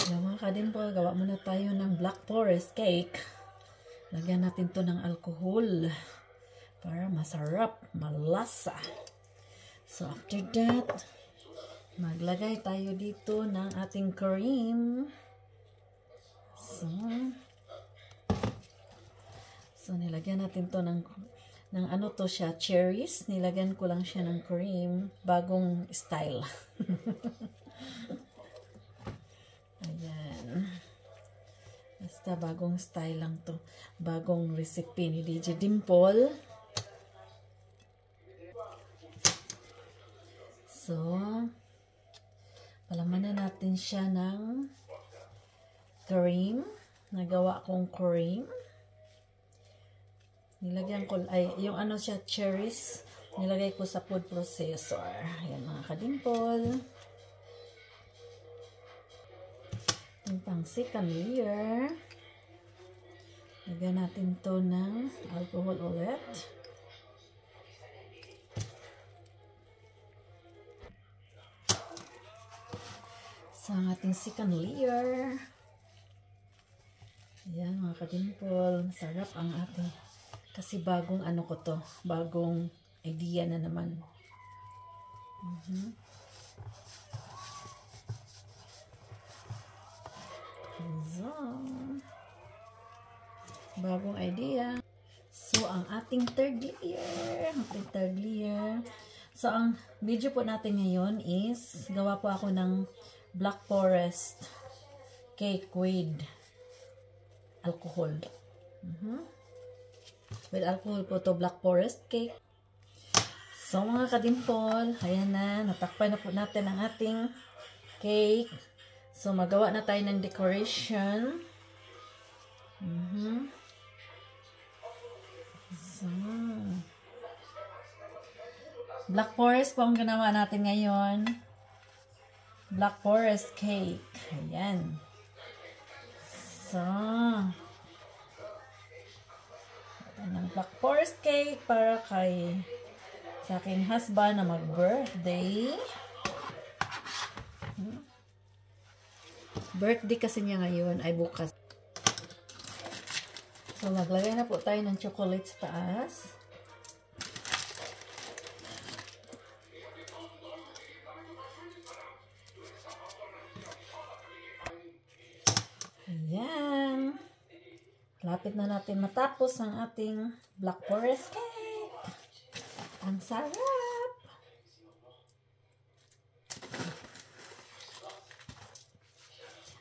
Yung mga ka-dimple, gawa muna tayo ng black forest cake. Lagyan natin to ng alcohol para masarap, malasa. So after that, maglagay tayo dito ng ating cream. So nilagyan natin to ng ano to siya, cherries. Nilagyan ko lang siya ng cream, bagong style. Ayan. Basta bagong style lang to. Bagong recipe ni DJ Dimple. So, palamanan natin siya ng cream. Nagawa kong cream. Nilagyan ko, yung ano siya, cherries. Nilagay ko sa food processor. Ayan mga ka-dimple. Yung pang second layer. Lagyan natin to ng alcohol ulit. Sa ating second layer. Ayan mga ka-dimple. Sarap ang ating, kasi bagong ano ko to. Bagong idea na naman. So, bagong idea. So, ang ating third layer. So, ang video po natin ngayon is, gawa po ako ng black forest cake with alcohol. With alcohol po to, black forest cake. So, mga ka-dimple, ayan na, natakpan na po natin ang ating cake. So, magawa na tayo ng decoration. So, black forest po ang ginawa natin ngayon. Black forest cake. Ayan. So, ng black forest cake para sa aking husband na mag-birthday. Birthday kasi niya ngayon ay bukas. So, maglagay na po tayo ng chocolate sa taas. Ayan. Lapit na natin matapos ang ating black forest cake. Ang sarap!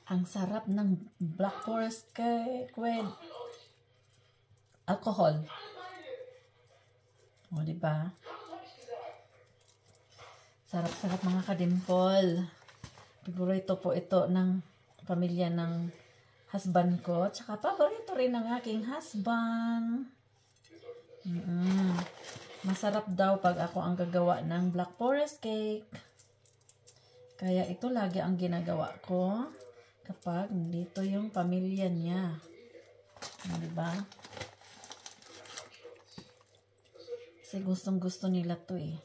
Ang sarap ng black forest cake with alcohol. O, diba? Sarap-sarap mga ka-dimple. Paborito po ito ng pamilya ng husband ko. Tsaka paborito rin ng aking husband. Masarap daw pag ako ang gagawa ng black forest cake. Kaya ito lagi ang ginagawa ko kapag dito yung pamilya niya. Diba? Kasi gustong-gusto nila to eh.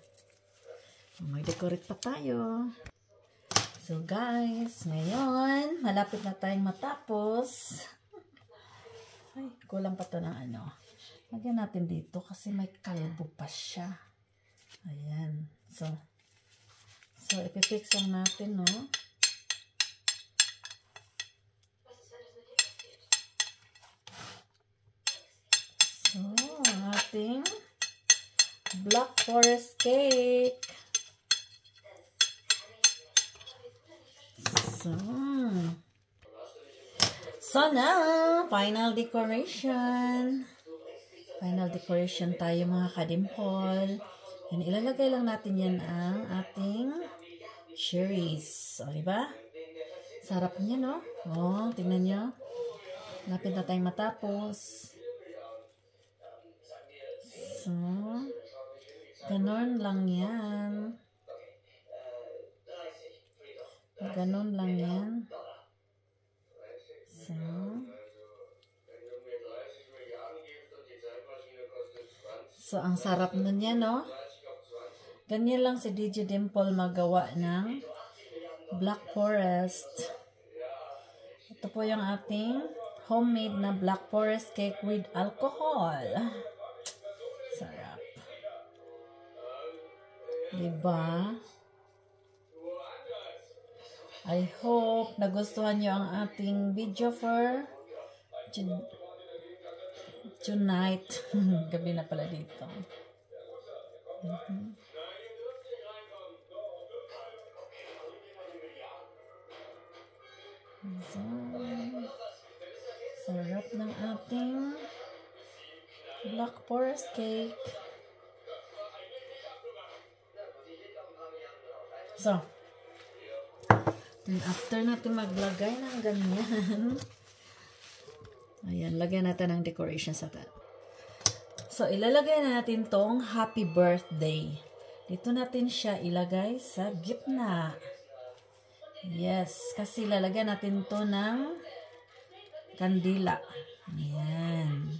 May decorate pa tayo. So guys, ngayon, malapit na tayong matapos. Ay, kulang pa to ng ano. Lagyan natin dito kasi may kalbo pa siya. Ayan. So ipifix lang natin, no? So, ating black forest cake. So now, final decoration. Final decoration tayo mga ka-dimple. Yan, ilalagay lang natin yan ang ating cherries. O, diba? Sarap niya, no? O, tingnan nyo. Lapit na tayong matapos. So, ganon lang yan. Ganon lang yan. So, ang sarap na niya, no? Ganyan lang si DJ Dimple magawa ng Black Forest Ito po yung ating homemade na black forest cake with alcohol. Sarap. Diba? I hope nagustuhan nyo ang ating video for tonight. Gabi na pala dito. So, sarap ng ating black forest cake. So, then after natin maglagay ng ganyan, ayan, lagyan natin ng decoration sa tat. So, ilalagay na natin tong happy birthday. Dito natin siya ilagay sa gitna. Yes, kasi lalagyan natin to ng kandila. Ayan.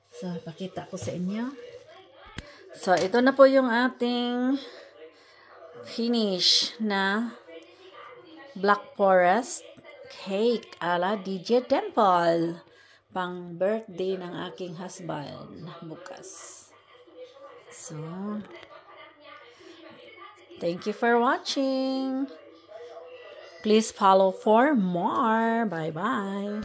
So, pakita ko sa inyo. So, ito na po yung ating finish na black forest cake ala DJ Temple. Pang birthday ng aking husband bukas. So, thank you for watching. Please follow for more. Bye-bye.